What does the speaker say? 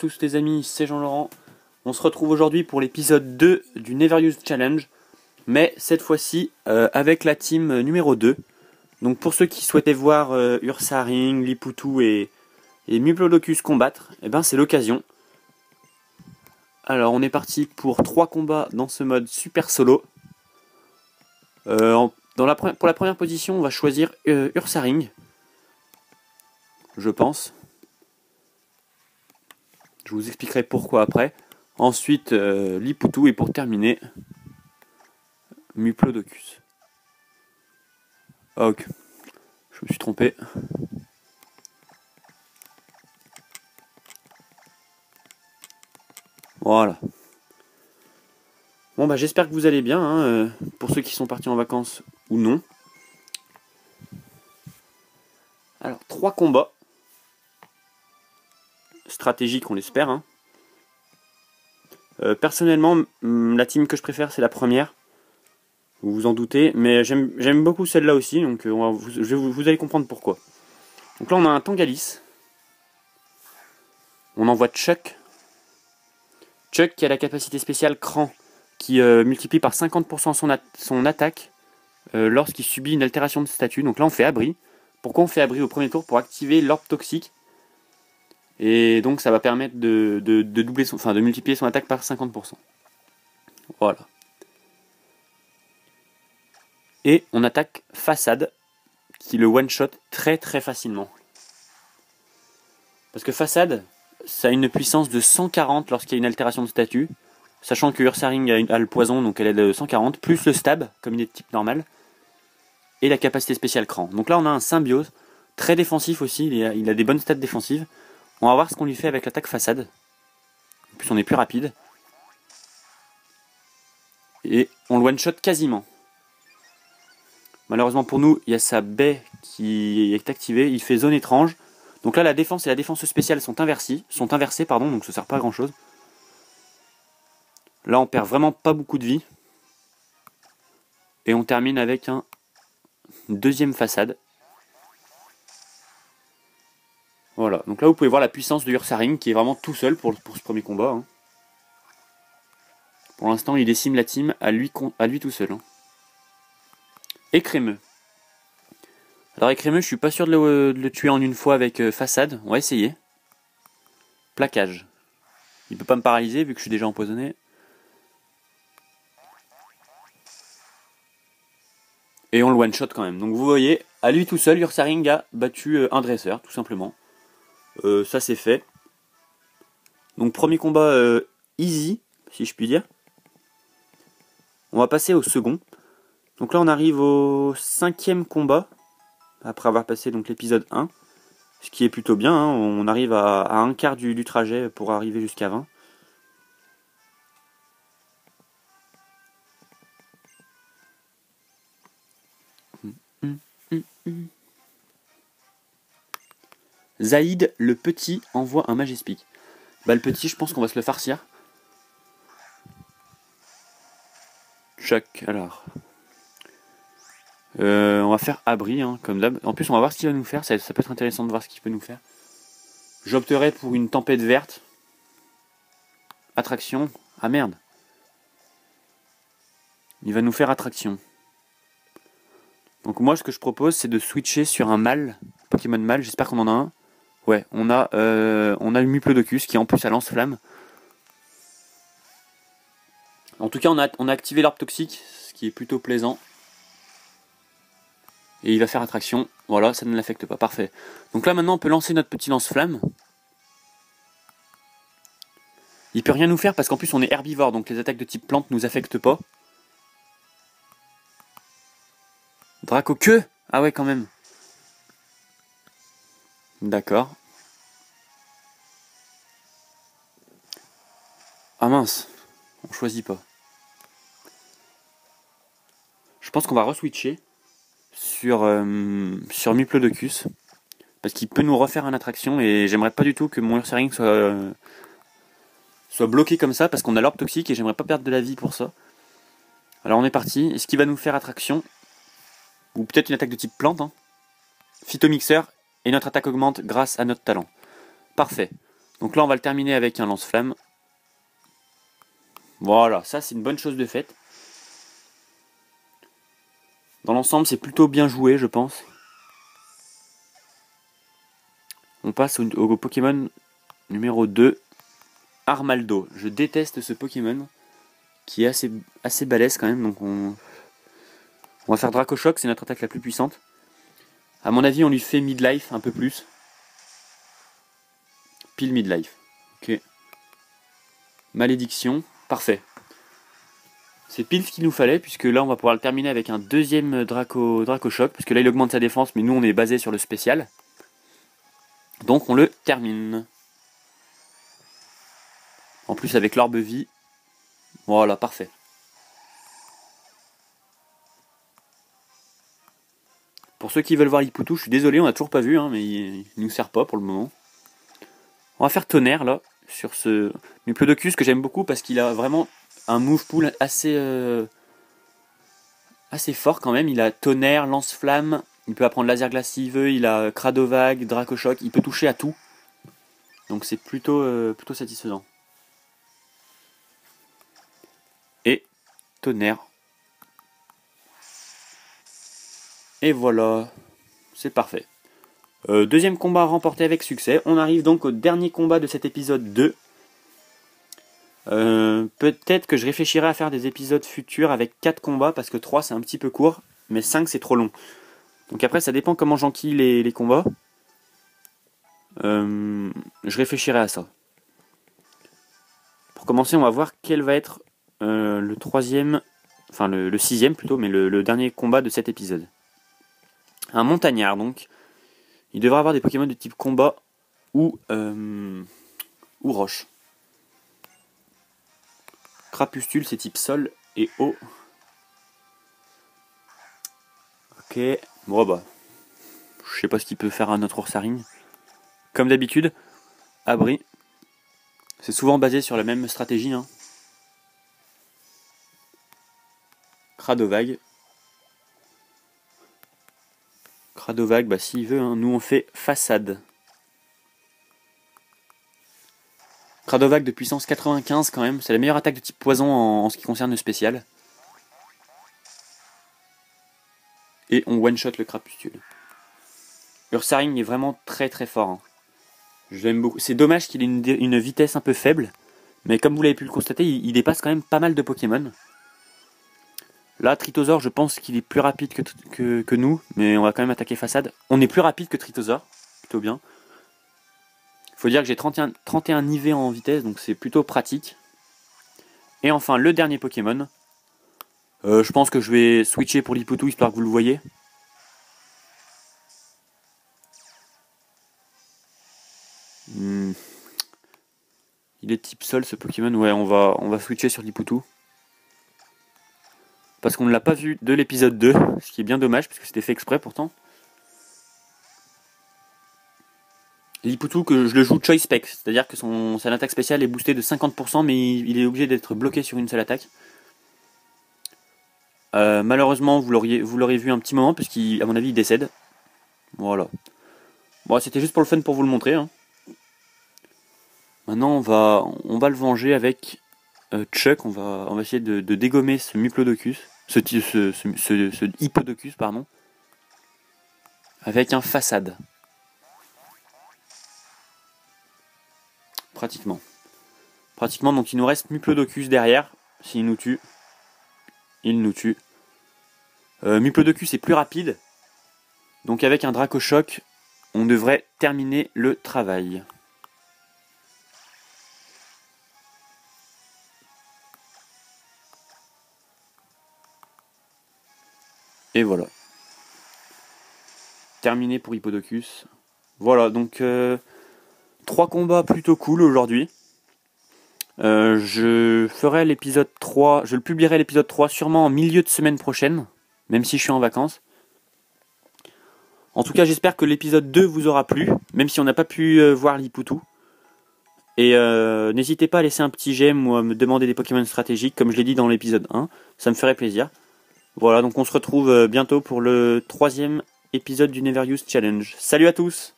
tous les amis, c'est Jean-Laurent. On se retrouve aujourd'hui pour l'épisode 2 du Never Use Challenge, mais cette fois-ci avec la team numéro 2. Donc pour ceux qui souhaitaient voir Ursaring, Liputu et Muplodocus combattre, et ben c'est l'occasion. Alors on est parti pour 3 combats dans ce mode super solo. Pour la première position, on va choisir Ursaring, je pense. Je vous expliquerai pourquoi après. Ensuite, Liputu et pour terminer, Muplodocus. Ok, je me suis trompé. Voilà. Bon bah j'espère que vous allez bien, hein, pour ceux qui sont partis en vacances ou non. Alors, 3 combats. Stratégiques, on l'espère. Hein. Personnellement, la team que je préfère, c'est la première. Vous vous en doutez, mais j'aime beaucoup celle-là aussi, donc vous allez comprendre pourquoi. Donc là, on a un Tangalis. On envoie Chuck. Chuck qui a la capacité spéciale Cran, qui multiplie par 50% son attaque lorsqu'il subit une altération de statut. Donc là, on fait abri. Pourquoi on fait abri au premier tour? Pour activer l'orbe toxique. Et donc ça va permettre de multiplier son attaque par 50%. Voilà. Et on attaque Façade, qui le one-shot très facilement. Parce que Façade, ça a une puissance de 140 lorsqu'il y a une altération de statut. Sachant que Ursaring a le poison, donc elle est de 140, plus le stab, comme il est de type normal. Et la capacité spéciale Cran. Donc là on a un Symbiose, très défensif aussi, il a des bonnes stats défensives. On va voir ce qu'on lui fait avec l'attaque Façade. En plus on est plus rapide. Et on le one-shot quasiment. Malheureusement pour nous, il y a sa baie qui est activée. Il fait zone étrange. Donc là la défense et la défense spéciale sont inversées, donc ça sert pas à grand chose. Là on perd vraiment pas beaucoup de vie. Et on termine avec un deuxième Façade. Voilà, donc là vous pouvez voir la puissance de Ursaring qui est vraiment tout seul pour ce premier combat. Hein. Pour l'instant il décime la team à lui tout seul. Hein. Écrémeux. Alors Écrémeux, je suis pas sûr de le tuer en une fois avec Façade. On va essayer. Plaquage. Il peut pas me paralyser vu que je suis déjà empoisonné. Et on le one shot quand même. Donc vous voyez, à lui tout seul, Ursaring a battu un dresseur, tout simplement. Ça c'est fait. Donc premier combat easy, si je puis dire. On va passer au second. Donc là on arrive au 5e combat. Après avoir passé donc l'épisode 1. Ce qui est plutôt bien. Hein. On arrive à un quart du trajet pour arriver jusqu'à 20. Zaïd, le petit, envoie un Majespic. Bah le petit, je pense qu'on va se le farcir. Chuck, alors. On va faire abri, hein, comme d'hab. En plus, on va voir ce qu'il va nous faire. Ça peut être intéressant de voir ce qu'il peut nous faire. J'opterai pour une tempête verte. Attraction. Ah merde. Il va nous faire attraction. Donc moi, ce que je propose, c'est de switcher sur un mâle. Pokémon mâle, j'espère qu'on en a un. Ouais, on a le Muplodocus qui en plus a lance-flamme. En tout cas, on a activé l'orbe toxique, ce qui est plutôt plaisant. Et il va faire attraction. Voilà, ça ne l'affecte pas. Parfait. Donc là, maintenant, on peut lancer notre petit lance-flamme. Il peut rien nous faire parce qu'en plus, on est herbivore. Donc les attaques de type plante ne nous affectent pas. Draco-queue. Ah ouais, quand même. D'accord. Ah mince. On choisit pas. Je pense qu'on va re-switcher sur Muplodocus. Parce qu'il peut nous refaire une attraction et j'aimerais pas du tout que mon Ursaring soit bloqué comme ça parce qu'on a l'orbe toxique et j'aimerais pas perdre de la vie pour ça. Alors on est parti. Est-ce qu'il va nous faire attraction? Ou peut-être une attaque de type plante. Hein. Phytomixeur et notre attaque augmente grâce à notre talent. Parfait. Donc là, on va le terminer avec un lance-flamme. Voilà, ça c'est une bonne chose de faite. Dans l'ensemble, c'est plutôt bien joué, je pense. On passe au Pokémon numéro 2, Armaldo. Je déteste ce Pokémon, qui est assez balèze quand même. Donc on va faire Draco Choc, c'est notre attaque la plus puissante. A mon avis, on lui fait Midlife un peu plus. Pile Midlife. Ok. Malédiction, parfait. C'est pile ce qu'il nous fallait, puisque là on va pouvoir le terminer avec un deuxième Draco Choc, parce que là il augmente sa défense, mais nous on est basé sur le spécial. Donc on le termine. En plus avec l'orbe vie. Voilà, parfait. Pour ceux qui veulent voir Lipoutou, je suis désolé, on n'a toujours pas vu, hein, mais il nous sert pas pour le moment. On va faire tonnerre là, sur ce Diplodocus que j'aime beaucoup parce qu'il a vraiment un move pool assez fort quand même. Il a tonnerre, lance-flamme, il peut apprendre laser glace s'il veut, il a Cradovague, Draco Choc, il peut toucher à tout. Donc c'est plutôt satisfaisant. Et tonnerre. Et voilà, c'est parfait. Deuxième combat remporté avec succès. On arrive donc au dernier combat de cet épisode 2. Peut-être que je réfléchirai à faire des épisodes futurs avec 4 combats, parce que 3 c'est un petit peu court, mais 5 c'est trop long. Donc après ça dépend comment j'enquille les combats. Je réfléchirai à ça. Pour commencer, on va voir quel va être le troisième, enfin le sixième plutôt, mais le dernier combat de cet épisode. Un montagnard donc. Il devrait avoir des Pokémon de type combat ou roche. Crapustule, c'est type sol et eau. Ok, bon bah, je sais pas ce qu'il peut faire à notre Ursaring. Comme d'habitude, abri. C'est souvent basé sur la même stratégie. Hein. Cradovague. Cradovague, bah s'il veut, hein, nous on fait façade. Cradovague de puissance 95 quand même, c'est la meilleure attaque de type poison en ce qui concerne le spécial. Et on one-shot le Crapustule. Ursaring est vraiment très très fort. Hein. Je l'aime beaucoup. C'est dommage qu'il ait une vitesse un peu faible, mais comme vous l'avez pu le constater, il dépasse quand même pas mal de Pokémon. Là, Tritosor, je pense qu'il est plus rapide que nous, mais on va quand même attaquer façade. On est plus rapide que Tritosor, plutôt bien. Faut dire que j'ai 31 IV en vitesse, donc c'est plutôt pratique. Et enfin, le dernier Pokémon. Je pense que je vais switcher pour Lipoutou, histoire que vous le voyez. Il est type sol ce Pokémon, ouais, on va switcher sur Lipoutou. Parce qu'on ne l'a pas vu de l'épisode 2, ce qui est bien dommage, parce que c'était fait exprès pourtant. Lipoutou, que je le joue Choice Spec, c'est-à-dire que son attaque spéciale est boostée de 50%, mais il est obligé d'être bloqué sur une seule attaque. Malheureusement, vous l'aurez vu un petit moment, puisqu'à mon avis, il décède. Voilà. Bon, c'était juste pour le fun pour vous le montrer. Hein. Maintenant, on va le venger avec Chuck. On va essayer de dégommer ce Diplodocus. Ce Hippodocus, pardon. Avec un façade. Pratiquement. Donc il nous reste Diplodocus derrière. S'il nous tue, il nous tue. Diplodocus est plus rapide. Donc avec un Draco Choc, on devrait terminer le travail. Et voilà. Terminé pour Hippodocus. Voilà, donc 3 combats plutôt cool aujourd'hui. Je ferai l'épisode 3, je le publierai l'épisode 3 sûrement en milieu de semaine prochaine, même si je suis en vacances. En tout cas, j'espère que l'épisode 2 vous aura plu, même si on n'a pas pu voir Lipoutou. Et n'hésitez pas à laisser un petit j'aime ou à me demander des Pokémon stratégiques, comme je l'ai dit dans l'épisode 1, ça me ferait plaisir. Voilà, donc on se retrouve bientôt pour le 3e épisode du Never Use Challenge. Salut à tous!